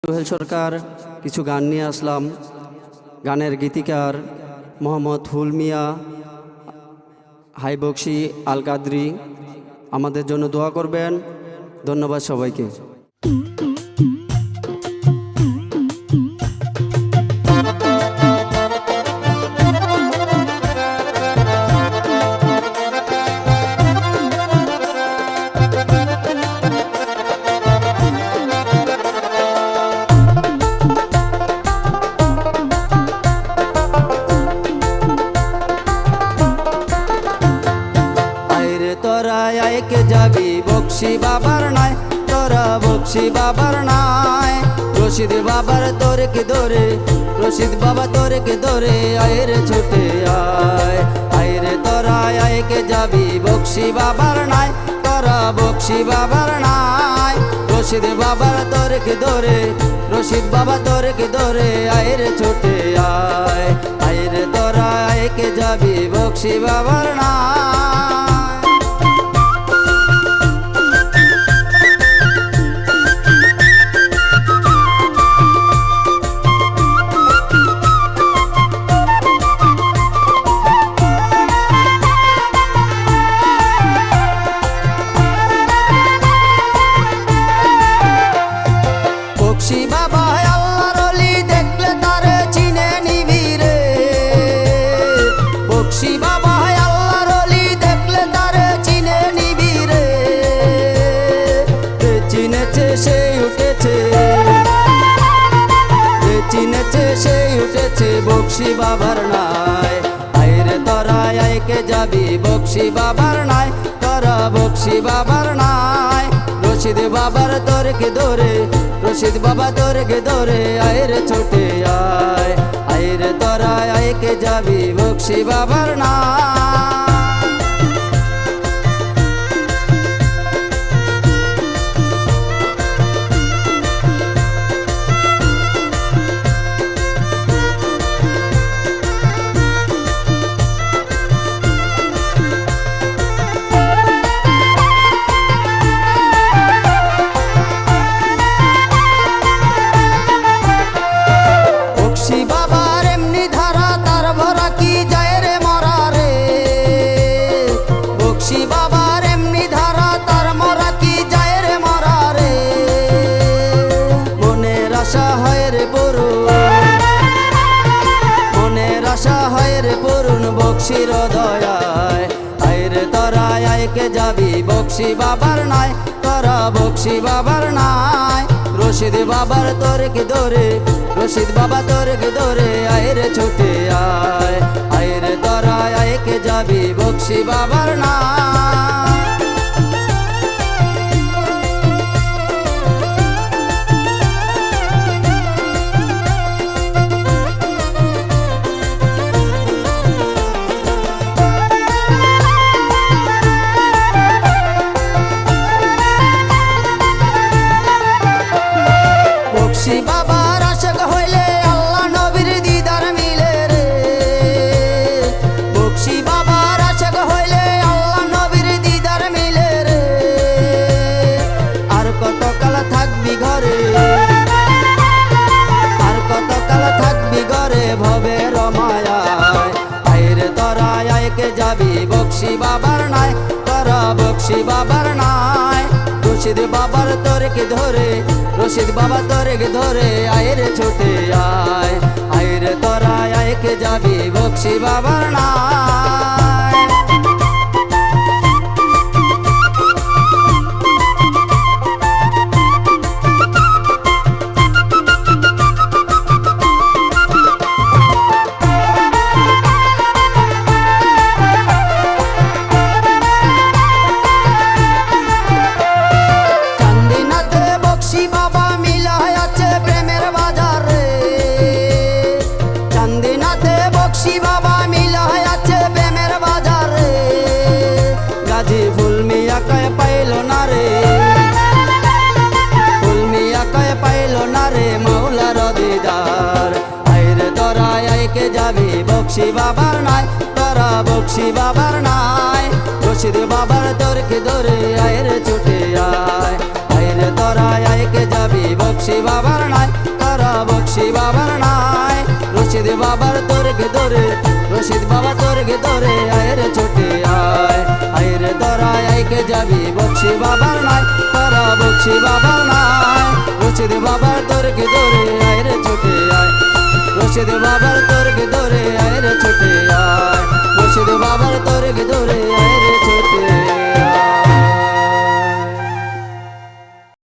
সোহেল সরকার কিছু গান নিয়ে আসলাম। গানের গীতিকার মোহাম্মদ ফুল মিয়া, হাই বক্সি, আল কাদরি। আমাদের জন্য দোয়া করবেন। ধন্যবাদ সবাইকে। কে যাবি বক্সি বাবার নাই, তোরা বক্সি বাবার নাই। রশিদ বাবার তোরকে ধরে, রশিদ বাবা তোরকে ধরে, আয় রে ছোটে আয়, আয় রে তোরা আয় কে যাবি বক্সি বাবার নাই, তোরা বক্সি বাবার নাই। রশিদ বাবার তোরকে ধরে, রশিদ বাবা তোরকে ধরে, আয় রে ছোটে আয়, আয় রে তোরা আয় কে যাবি বক্সি বাবার নাই। বক্সি বাবা আল্লাহর ওলি, দেখলে তারে চিনে নিবি রে। বক্সি বাবা আল্লাহর ওলি, দেখলে তারে চিনে নিবি রে। চিনেছে সেই উঠেছে, চিনেছে সেই উঠেছে, বক্সি বাবার নাই। আয় রে তোরা আয় কে যাবি বক্সি বাবার নাই, তোরা বক্সি বাবার নাই। রশিদ বাবার তোরকে ধরে, রশিদ বাবা তোরকে ধরে, আয় রে ছোটে আয়, আয় রে তোরা আয় কে যাবি বক্সি বাবার নাই। বক্সি বাবার এমনি ধারা, তার মরা কি যায় রে মরা রে। মনের আশা হয় রে পূরণ, মনের আশা হয় রে পূরণ, বক্সির দয়ায়। আয় রে তোরা আয় কে যাবি বক্সি বাবার নাই, তোরা বক্সি বাবার নাই। রশিদ বাবার তোরকে ধরে, রশিদ বাবা তোরকে ধরে, আয় রে ছোটে আয়, আয় রে তোরা আয় কে যাবি বক্সি বাবার নাই। বক্সি বাবার আশক হইলে আল্লাহ নবীর দিদার মিলে রে। বক্সি বাবার আশক হইলে আল্লাহ নবীর দিদার মিলে রে। আর কত কাল থাকবি ঘরে, আর কত কাল থাকবি ঘরে ভবের মায়ায়। আয় রে তোরা আয় কে যাবি বক্সি বাবার নাই, তোরা বক্সি বাবার নাই। রশিদ বাবার তোরকে ধরে, রশিদ বাবা তোরকে ধরে, আয় রে ছোটে আয়, আয় রে তোরা আয় কে যাবি বক্সি বাবার নাই। বক্সি বাবা মিলা আছে প্রেমের বাজারে। গাজী ফুল মিয়া কয় পাইল না রে, ফুল মিয়া কয় পাইল না রে মাওলার দিদার। আয় রে তোরা আয় কে যাবি বক্সি বাবার নাই, তোরা বক্সি বাবার নাই। রশিদ বাবার তোরকে ধরে, আয় রে ছুটে আয়, আয় রে তোরা আয় কে যাবি বক্সি বক্সি বাবার নাই, তোরা বক্সি বাবার নাই। রশিদ বাবার তোরকে ধরে, রশিদ বাবা তোরকে ধরে, আয় রে ছুটে আয়, আয় রে তোরা আইকে যাবি বক্সি বাবার নাই, তোরা বক্সি বাবার নাই। রশিদ বাবার তোরকে ধরে, আয় রে ছুটে আয়, রশিদ বাবার তোরকে ধরে